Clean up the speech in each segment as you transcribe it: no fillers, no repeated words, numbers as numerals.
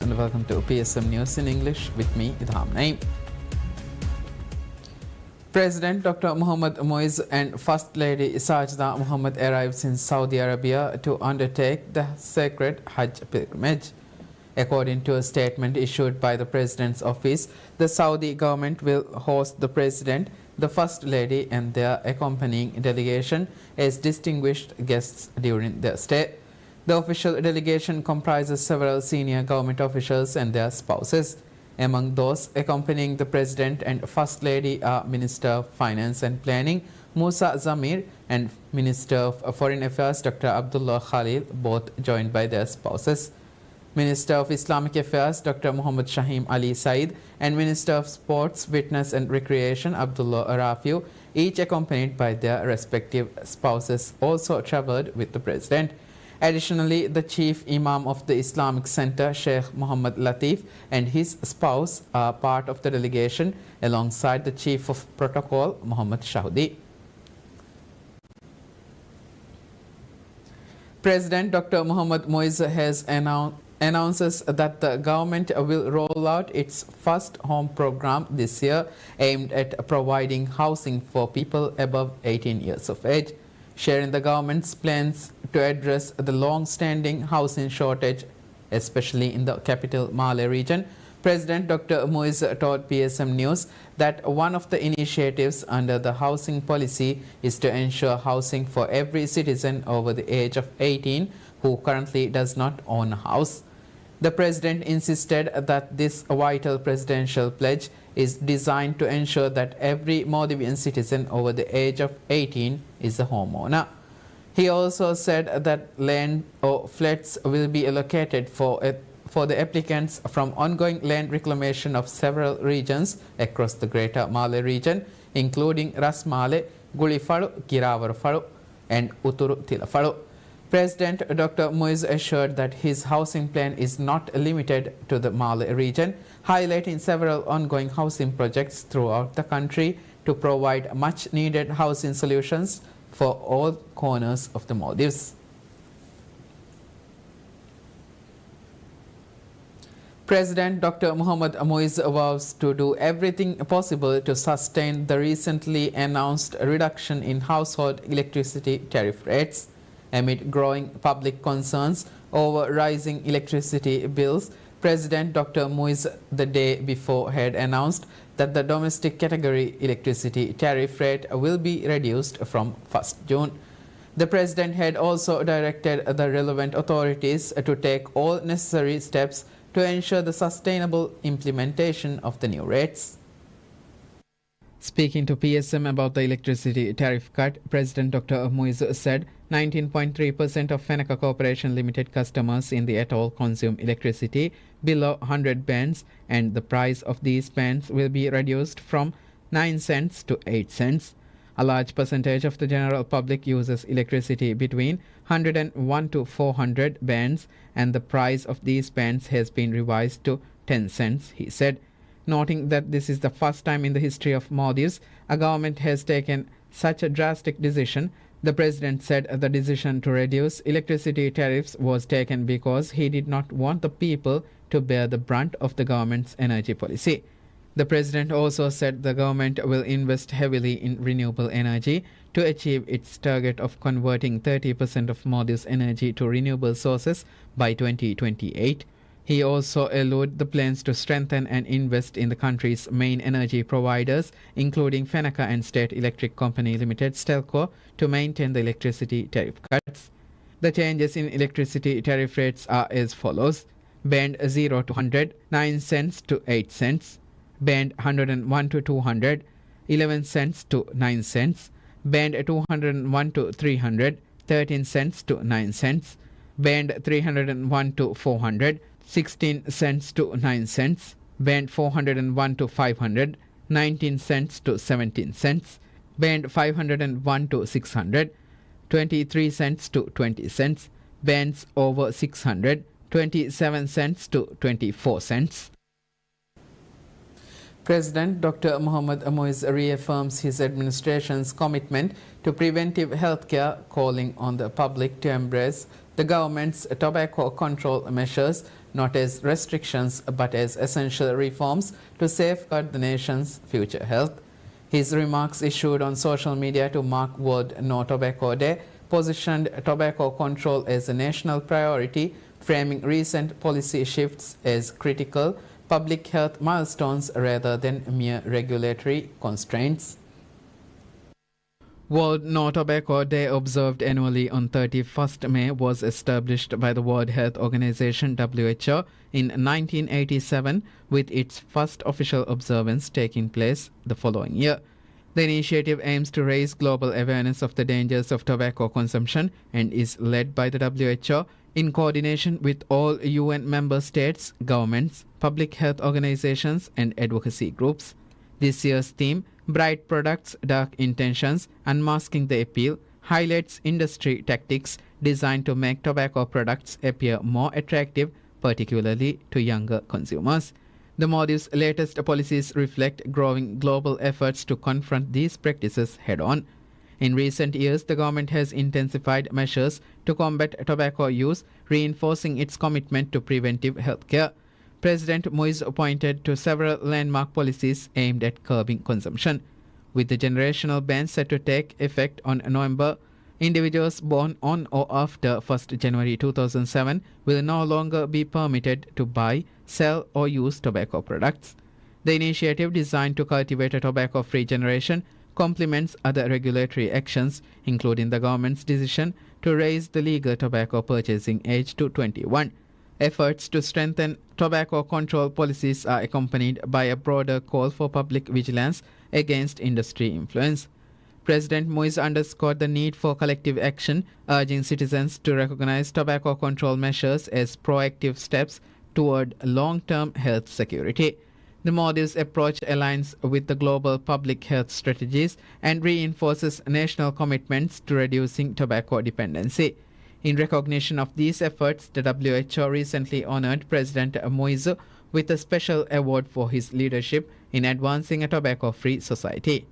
and welcome to PSM News in English with me, Idham Naim. President Dr. Mohammad Moiz and First Lady Sajda Mohammad arrived in Saudi Arabia to undertake the sacred Hajj pilgrimage. According to a statement issued by the President's office, the Saudi government will host the President, the First Lady and their accompanying delegation as distinguished guests during their stay. The official delegation comprises several senior government officials and their spouses. Among those accompanying the President and First Lady are Minister of Finance and Planning Musa Zamir and Minister of Foreign Affairs Dr. Abdullah Khalil, both joined by their spouses. Minister of Islamic Affairs Dr. Muhammad Shahim Ali Said and Minister of Sports, Fitness and Recreation Abdullah Rafiu, each accompanied by their respective spouses, also travelled with the President. Additionally, the Chief Imam of the Islamic Center, Sheikh Muhammad Latif, and his spouse are part of the delegation alongside the Chief of Protocol, Muhammad Shahudi. President Dr. Mohammad Moiz has announces that the government will roll out its first home program this year aimed at providing housing for people above 18 years of age, sharing the government's plans to address the long-standing housing shortage, especially in the capital Male region. President Dr. Moiz told PSM News that one of the initiatives under the housing policy is to ensure housing for every citizen over the age of 18 who currently does not own a house. The President insisted that this vital presidential pledge is designed to ensure that every Maldivian citizen over the age of 18 is a homeowner. He also said that land or flats will be allocated for the applicants from ongoing land reclamation of several regions across the Greater Male region, including Ras Male, Gulifalu, Kirawarafalu, and Uturu Tilafalu. President Dr. Moiz assured that his housing plan is not limited to the Male region, highlighting several ongoing housing projects throughout the country to provide much-needed housing solutions for all corners of the Maldives. President Dr. Mohammad Moiz vows to do everything possible to sustain the recently announced reduction in household electricity tariff rates. Amid growing public concerns over rising electricity bills, President Dr. Moiz the day before had announced that the domestic category electricity tariff rate will be reduced from 1st June. The President had also directed the relevant authorities to take all necessary steps to ensure the sustainable implementation of the new rates. Speaking to PSM about the electricity tariff cut, President Dr. Moiz said 19.3% of Fenaka Corporation Limited customers in the atoll consume electricity below 100 bands, and the price of these bands will be reduced from 9 cents to 8 cents. A large percentage of the general public uses electricity between 101 to 400 bands, and the price of these bands has been revised to 10 cents, he said. Noting that this is the first time in the history of Maldives a government has taken such a drastic decision, the President said the decision to reduce electricity tariffs was taken because he did not want the people to bear the brunt of the government's energy policy. The President also said the government will invest heavily in renewable energy to achieve its target of converting 30% of Maldives' energy to renewable sources by 2028. He also alluded the plans to strengthen and invest in the country's main energy providers, including Fenaka and State Electric Company Limited, Stelco, to maintain the electricity tariff cuts. The changes in electricity tariff rates are as follows: Band 0 to 100, 9 cents to 8 cents. Band 101 to 200, 11 cents to 9 cents. Band 201 to 300, 13 cents to 9 cents. Band 301 to 400, 16 cents to 9 cents. Band 401 to 500, 19 cents to 17 cents. Band 501 to 600, 23 cents to 20 cents. Bands over 600, 27 cents to 24 cents. President Dr. Mohammad Moiz reaffirms his administration's commitment to preventive healthcare, calling on the public to embrace the government's tobacco control measures not as restrictions but as essential reforms to safeguard the nation's future health. His remarks issued on social media to mark World No Tobacco Day positioned tobacco control as a national priority, framing recent policy shifts as critical public health milestones rather than mere regulatory constraints. World No Tobacco Day, observed annually on 31st May, was established by the World Health Organization (WHO) in 1987, with its first official observance taking place the following year. The initiative aims to raise global awareness of the dangers of tobacco consumption and is led by the WHO in coordination with all UN member states, governments, public health organizations, and advocacy groups. This year's theme, Bright Products, Dark Intentions, Unmasking the Appeal, highlights industry tactics designed to make tobacco products appear more attractive, particularly to younger consumers. The module's latest policies reflect growing global efforts to confront these practices head-on. In recent years, the government has intensified measures to combat tobacco use, reinforcing its commitment to preventive healthcare. President Moise pointed to several landmark policies aimed at curbing consumption. With the generational ban set to take effect on November, individuals born on or after 1st January 2007 will no longer be permitted to buy, sell, or use tobacco products. The initiative, designed to cultivate a tobacco-free generation, complements other regulatory actions, including the government's decision to raise the legal tobacco purchasing age to 21. Efforts to strengthen tobacco control policies are accompanied by a broader call for public vigilance against industry influence. President Moise underscored the need for collective action, urging citizens to recognize tobacco control measures as proactive steps toward long-term health security. The module's approach aligns with the global public health strategies and reinforces national commitments to reducing tobacco dependency. In recognition of these efforts, the WHO recently honored President Moise with a special award for his leadership in advancing a tobacco-free society.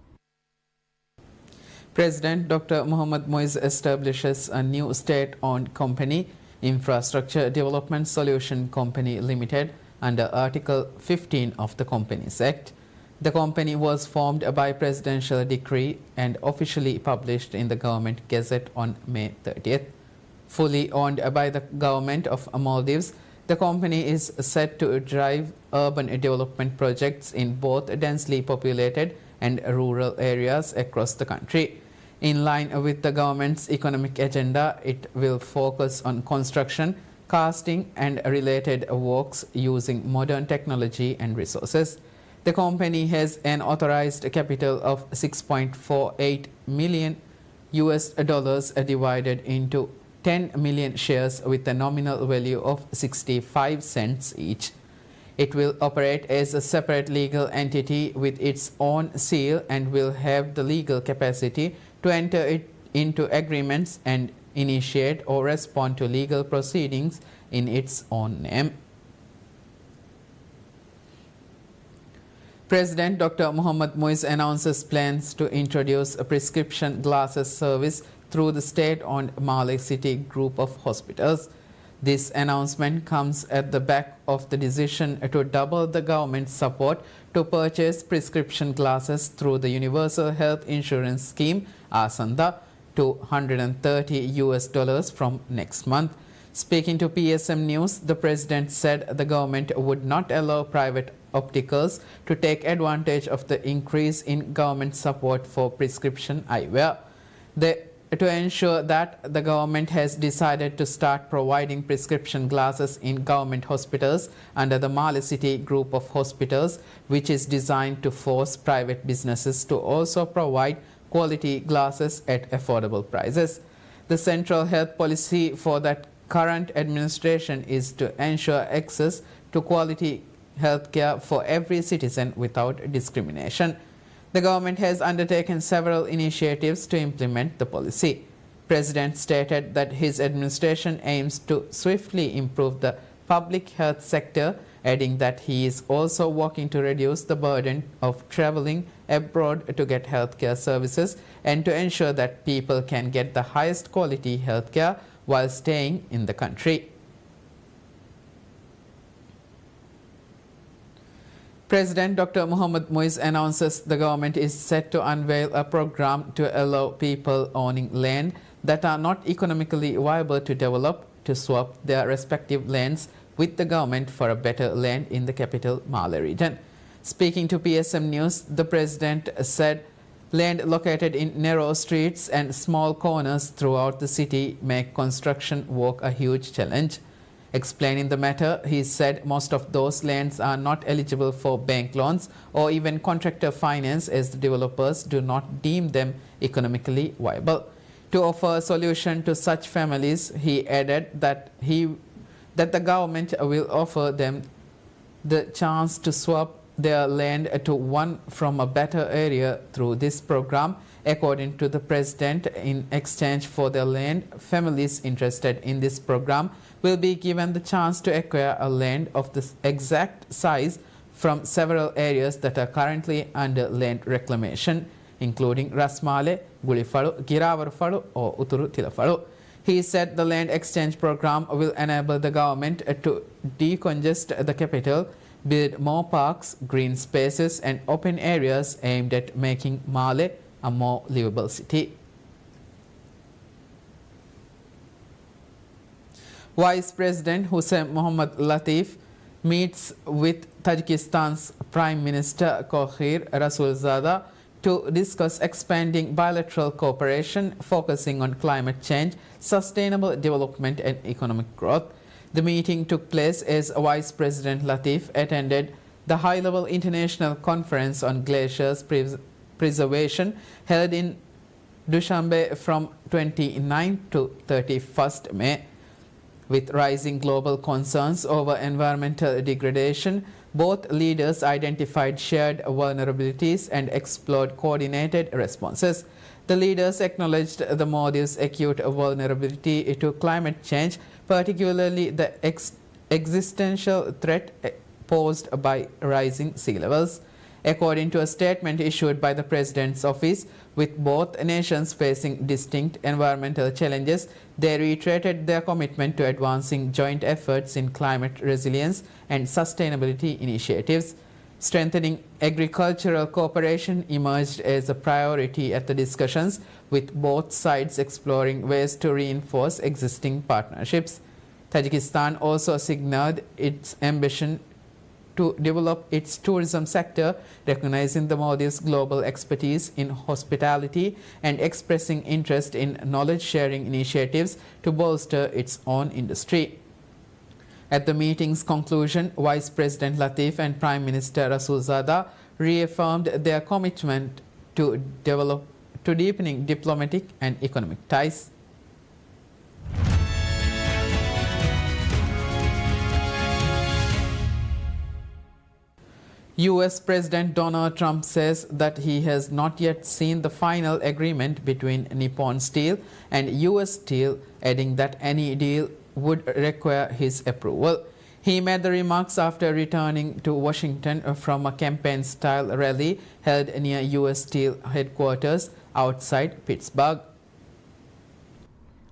President Dr. Mohamed Moise establishes a new state-owned company, Infrastructure Development Solution Company Limited, under Article 15 of the Companies Act. The company was formed by presidential decree and officially published in the Government Gazette on May 30th. Fully owned by the government of Maldives, the company is set to drive urban development projects in both densely populated and rural areas across the country. In line with the government's economic agenda, it will focus on construction, casting, and related works using modern technology and resources. The company has an authorized capital of $6.48 million divided into 10 million shares with a nominal value of 65 cents each. It will operate as a separate legal entity with its own seal and will have the legal capacity to enter into agreements and initiate or respond to legal proceedings in its own name. President Dr. Mohamed Moise announces plans to introduce a prescription glasses service through the state-owned Malek City Group of Hospitals. This announcement comes at the back of the decision to double the government's support to purchase prescription glasses through the Universal Health Insurance Scheme, ASANDA, to $130 from next month. Speaking to PSM News, the president said the government would not allow private opticals to take advantage of the increase in government support for prescription eyewear. To ensure that, the government has decided to start providing prescription glasses in government hospitals under the Malek City Group of Hospitals, which is designed to force private businesses to also provide quality glasses at affordable prices. The central health policy for that current administration is to ensure access to quality health care for every citizen without discrimination. The government has undertaken several initiatives to implement the policy. President stated that his administration aims to swiftly improve the public health sector, adding that he is also working to reduce the burden of traveling abroad to get healthcare services and to ensure that people can get the highest quality healthcare while staying in the country. President Dr. Mohamed Muiz announces the government is set to unveil a program to allow people owning land that are not economically viable to develop to swap their respective lands with the government for a better land in the capital Male region. Speaking to PSM News, the president said land located in narrow streets and small corners throughout the city make construction work a huge challenge. Explaining the matter, he said most of those lands are not eligible for bank loans or even contractor finance as the developers do not deem them economically viable. To offer a solution to such families, he added that the government will offer them the chance to swap their land to one from a better area through this program. According to the president, in exchange for their land, families interested in this program will be given the chance to acquire a land of the exact size from several areas that are currently under land reclamation, including Rasmale, Gulifadu, Girawarfadu or Uturu Tilafadu. He said the land exchange program will enable the government to decongest the capital, build more parks, green spaces and open areas aimed at making Male a more livable city. Vice President Hussein Mohammad Latif meets with Tajikistan's Prime Minister Khokhir Rasulzada to discuss expanding bilateral cooperation focusing on climate change, sustainable development and economic growth. The meeting took place as Vice President Latif attended the high-level international conference on glaciers preservation held in Dushanbe from 29 to 31st May. With rising global concerns over environmental degradation, both leaders identified shared vulnerabilities and explored coordinated responses. The leaders acknowledged the Maldives' acute vulnerability to climate change, particularly the existential threat posed by rising sea levels. According to a statement issued by the President's office, with both nations facing distinct environmental challenges, they reiterated their commitment to advancing joint efforts in climate resilience and sustainability initiatives. Strengthening agricultural cooperation emerged as a priority at the discussions, with both sides exploring ways to reinforce existing partnerships. Tajikistan also signaled its ambition to develop its tourism sector, recognizing the Maldives' global expertise in hospitality and expressing interest in knowledge-sharing initiatives to bolster its own industry. At the meeting's conclusion, Vice President Latif and Prime Minister Rasulzada reaffirmed their commitment to deepening diplomatic and economic ties. US President Donald Trump says that he has not yet seen the final agreement between Nippon Steel and US Steel, adding that any deal would require his approval. He made the remarks after returning to Washington from a campaign-style rally held near US Steel headquarters outside Pittsburgh.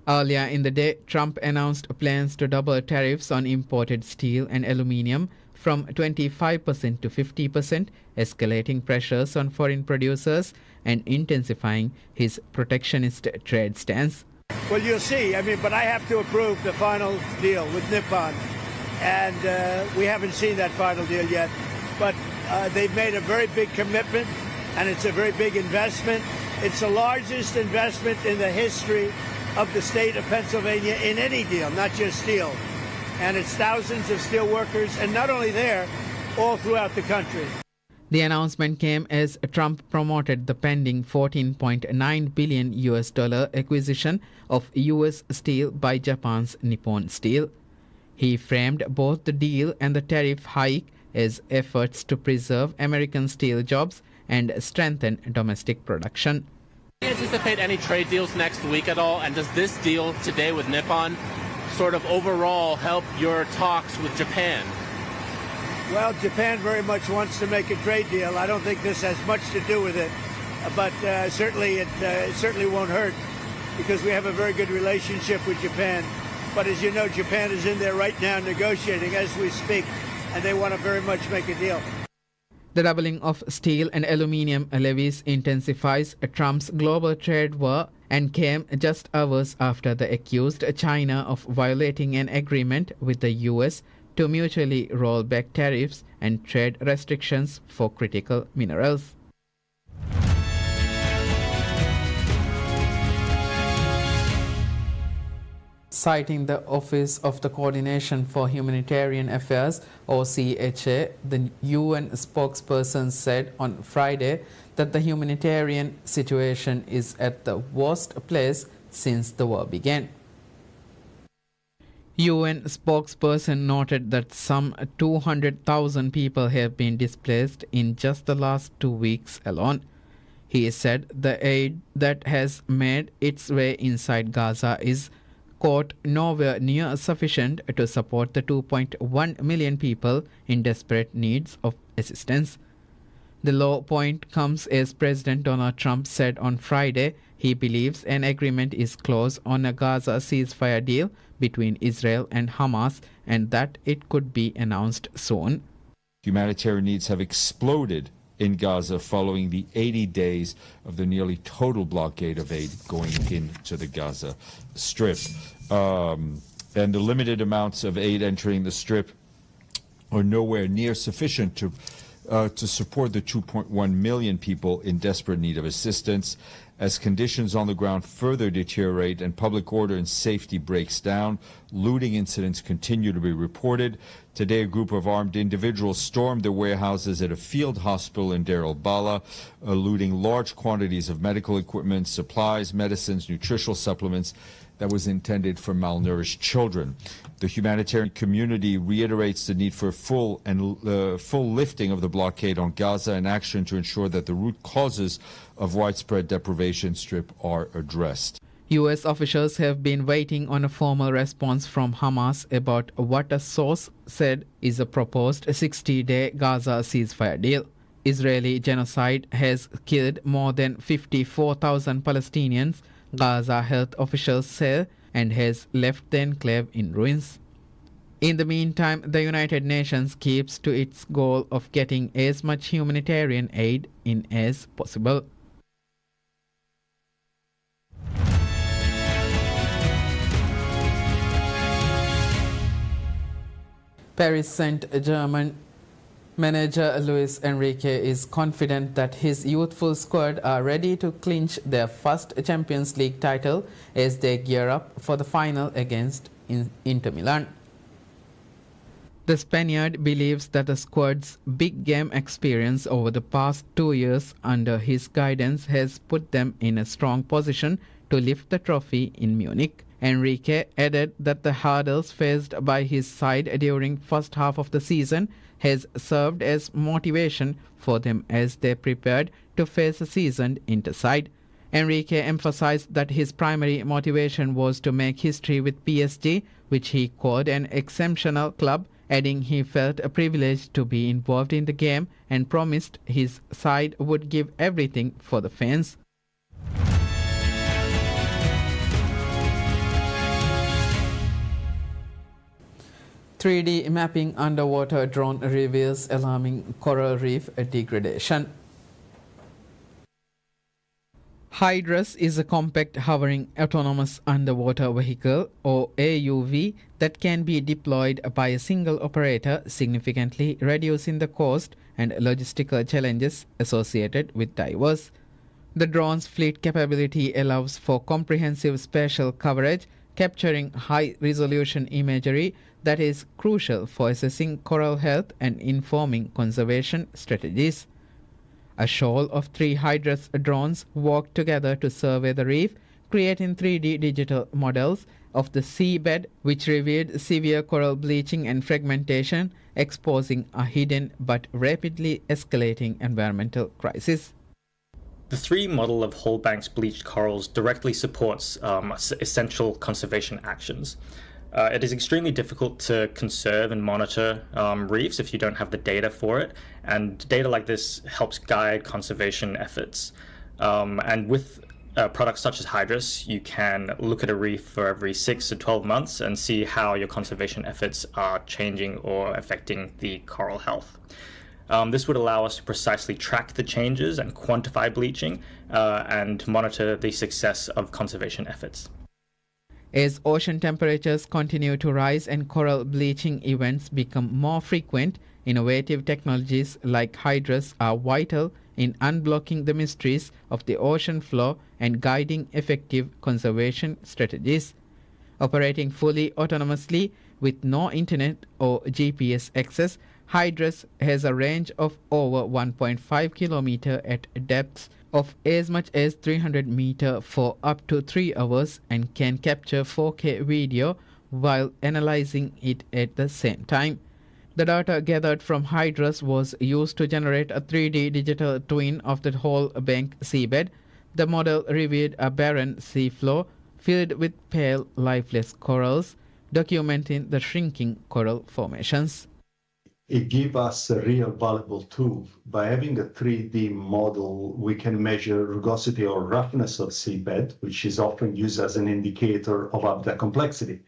Earlier in the day, Trump announced plans to double tariffs on imported steel and aluminum from 25% to 50%, escalating pressures on foreign producers and intensifying his protectionist trade stance. Well, you'll see. But I have to approve the final deal with Nippon. And we haven't seen that final deal yet. But they've made a very big commitment, and it's a very big investment. It's the largest investment in the history of the state of Pennsylvania in any deal, not just steel. And it's thousands of steel workers, and not only there, all throughout the country. The announcement came as Trump promoted the pending $14.9 billion acquisition of US Steel by Japan's Nippon Steel. He framed both the deal and the tariff hike as efforts to preserve American steel jobs and strengthen domestic production. Do you anticipate any trade deals next week at all? And does this deal today with Nippon sort of overall help your talks with Japan? Well, Japan very much wants to make a trade deal. I don't think this has much to do with it, but certainly it certainly won't hurt. because we have a very good relationship with Japan. But as you know, Japan is in there right now negotiating as we speak, and they want to very much make a deal. The doubling of steel and aluminium levies intensifies Trump's global trade war and came just hours after the accused China of violating an agreement with the US to mutually roll back tariffs and trade restrictions for critical minerals. Citing the Office of the Coordination for Humanitarian Affairs, OCHA, the UN spokesperson said on Friday that the humanitarian situation is at the worst place since the war began. UN spokesperson noted that some 200,000 people have been displaced in just the last 2 weeks alone. He said the aid that has made its way inside Gaza is, quote, nowhere near sufficient to support the 2.1 million people in desperate needs of assistance. The low point comes as President Donald Trump said on Friday he believes an agreement is close on a Gaza ceasefire deal between Israel and Hamas and that it could be announced soon. Humanitarian needs have exploded in Gaza following the 80 days of the nearly total blockade of aid going into the Gaza Strip. And the limited amounts of aid entering the Strip are nowhere near sufficient to support the 2.1 million people in desperate need of assistance. As conditions on the ground further deteriorate and public order and safety breaks down, looting incidents continue to be reported. Today, a group of armed individuals stormed the warehouses at a field hospital in Deir al-Balah, looting large quantities of medical equipment, supplies, medicines, nutritional supplements that was intended for malnourished children. The humanitarian community reiterates the need for full lifting of the blockade on Gaza and action to ensure that the root causes of widespread deprivation Strip are addressed. US officials have been waiting on a formal response from Hamas about what a source said is a proposed 60-day Gaza ceasefire deal. Israeli genocide has killed more than 54,000 Palestinians, Gaza health officials say, and has left the enclave in ruins. In the meantime, the United Nations keeps to its goal of getting as much humanitarian aid in as possible. Paris Saint-Germain manager Luis Enrique is confident that his youthful squad are ready to clinch their first Champions League title as they gear up for the final against Inter Milan. The Spaniard believes that the squad's big game experience over the past 2 years under his guidance has put them in a strong position to lift the trophy in Munich. Enrique added that the hurdles faced by his side during first half of the season has served as motivation for them as they prepared to face a seasoned Inter side. Enrique emphasized that his primary motivation was to make history with PSG, which he called an exceptional club, adding he felt privileged to be involved in the game and promised his side would give everything for the fans. "3D mapping underwater drone reveals alarming coral reef degradation." Hydrus is a compact hovering autonomous underwater vehicle or AUV that can be deployed by a single operator, significantly reducing the cost and logistical challenges associated with divers. The drone's fleet capability allows for comprehensive spatial coverage, capturing high-resolution imagery that is crucial for assessing coral health and informing conservation strategies. A shoal of 3 Hydrus drones work together to survey the reef, creating 3D digital models of the seabed, which revealed severe coral bleaching and fragmentation, exposing a hidden but rapidly escalating environmental crisis. The 3D model of whole banks bleached corals directly supports essential conservation actions. It is extremely difficult to conserve and monitor reefs if you don't have the data for it, and data like this helps guide conservation efforts. And with products such as Hydrus, you can look at a reef for every 6 to 12 months and see how your conservation efforts are changing or affecting the coral health. This would allow us to precisely track the changes and quantify bleaching and monitor the success of conservation efforts. As ocean temperatures continue to rise and coral bleaching events become more frequent, innovative technologies like Hydrus are vital in unblocking the mysteries of the ocean floor and guiding effective conservation strategies. Operating fully autonomously with no internet or GPS access, Hydrus has a range of over 1.5 kilometers at depths of as much as 300 meters for up to 3 hours and can capture 4K video while analyzing it at the same time. The data gathered from Hydrus was used to generate a 3D digital twin of the whole bank seabed. The model revealed a barren seafloor filled with pale, lifeless corals, documenting the shrinking coral formations. It gives us a real valuable tool. By having a 3D model, we can measure rugosity or roughness of seabed, which is often used as an indicator of habitat complexity.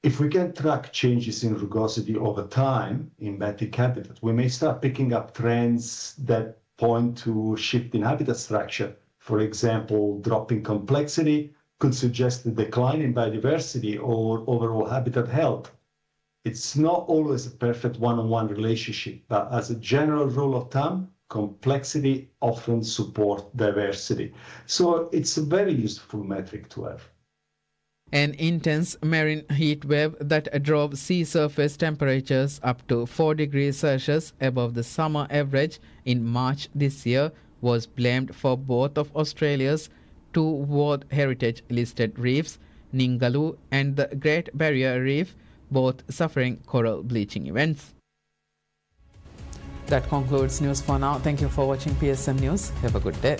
If we can track changes in rugosity over time in benthic habitat, we may start picking up trends that point to shift in habitat structure. For example, dropping complexity could suggest a decline in biodiversity or overall habitat health. It's not always a perfect one-on-one relationship, but as a general rule of thumb, complexity often supports diversity. So it's a very useful metric to have. An intense marine heat wave that drove sea surface temperatures up to 4 degrees Celsius above the summer average in March this year was blamed for both of Australia's 2 World Heritage listed reefs, Ningaloo and the Great Barrier Reef, both suffering coral bleaching events. That concludes news for now. Thank you for watching PSM News. Have a good day.